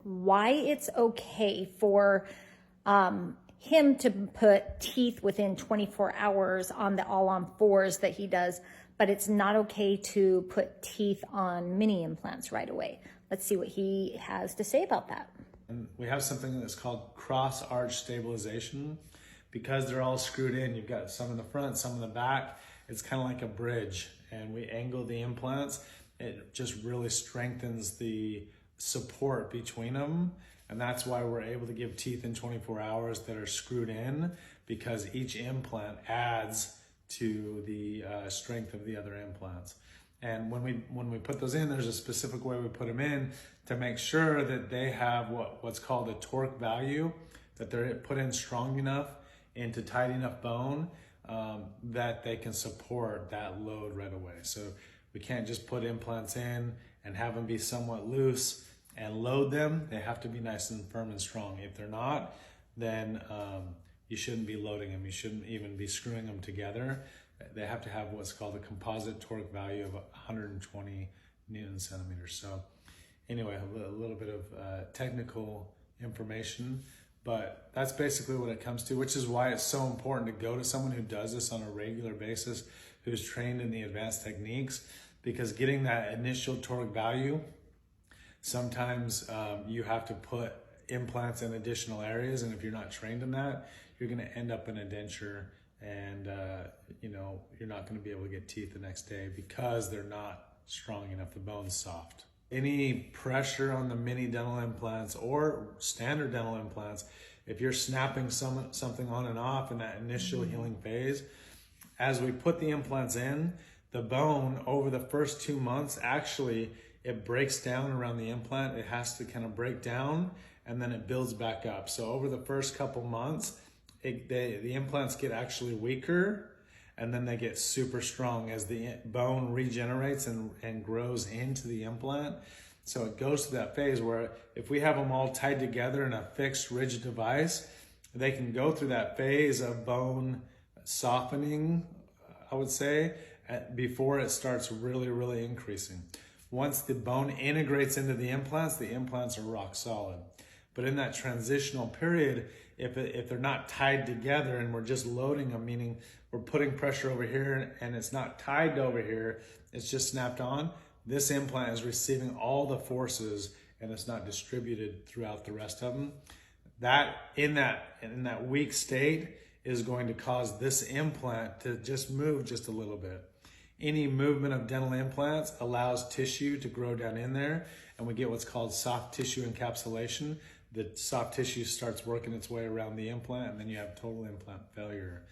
why it's okay for him to put teeth within 24 hours on the all-on-4s that he does, but it's not okay to put teeth on mini implants right away. Let's see what he has to say about that. And we have something that's called cross-arch stabilization. Because they're all screwed in, you've got some in the front, some in the back. It's kind of like a bridge, and we angle the implants. It just really strengthens the support between them, and that's why we're able to give teeth in 24 hours that are screwed in, because each implant adds to the strength of the other implants. And when we put those in, there's a specific way we put them in to make sure that they have what's called a torque value, that they're put in strong enough into tight enough bone that they can support that load right away. So we can't just put implants in and have them be somewhat loose and load them. They have to be nice and firm and strong. If they're not, then you shouldn't be loading them. You shouldn't even be screwing them together. They have to have what's called a composite torque value of 120 Newton centimeters. So anyway, a little bit of technical information, but that's basically what it comes to, which is why it's so important to go to someone who does this on a regular basis, who's trained in the advanced techniques, because getting that initial torque value, sometimes you have to put implants in additional areas, and if you're not trained in that, you're going to end up in a denture, and you're not going to be able to get teeth the next day because they're not strong enough. The bone's soft. Any pressure on the mini dental implants or standard dental implants, if you're snapping something on and off in that initial healing phase, as we put the implants in, the bone over the first 2 months, actually, it breaks down around the implant. It has to kind of break down, and then it builds back up. So over the first couple months, the implants get actually weaker, and then they get super strong as the bone regenerates and grows into the implant. So it goes to that phase where if we have them all tied together in a fixed, rigid device, they can go through that phase of bone softening, I would say, before it starts really, really increasing. Once the bone integrates into the implants are rock solid. But in that transitional period, if they're not tied together and we're just loading them, meaning we're putting pressure over here and it's not tied over here, it's just snapped on, this implant is receiving all the forces and it's not distributed throughout the rest of them. That in that weak state is going to cause this implant to just move just a little bit. Any movement of dental implants allows tissue to grow down in there, and we get what's called soft tissue encapsulation. The soft tissue starts working its way around the implant, and then you have total implant failure.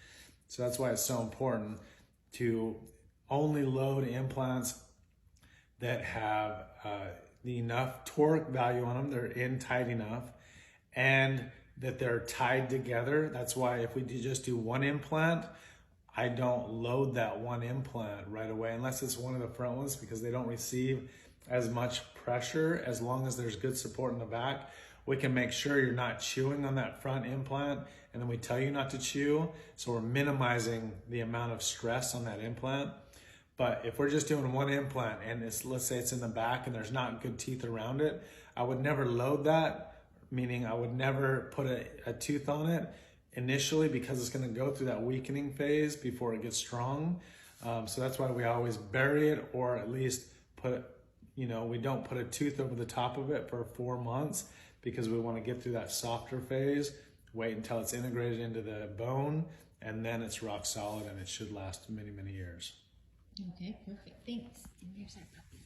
So that's why it's so important to only load implants that have enough torque value on them, they're in tight enough, and that they're tied together. That's why if we just do one implant, I don't load that one implant right away unless it's one of the front ones, because they don't receive as much pressure. As long as there's good support in the back, we can make sure you're not chewing on that front implant, and then we tell you not to chew. So we're minimizing the amount of stress on that implant. But if we're just doing one implant and let's say it's in the back and there's not good teeth around it, I would never load that, meaning I would never put a tooth on it initially, because it's going to go through that weakening phase before it gets strong. So that's why we always bury it, or at least we don't put a tooth over the top of it for 4 months, because we want to get through that softer phase, wait until it's integrated into the bone, and then it's rock solid, and it should last many, many years. Okay, perfect. Thanks. And here's our puppy.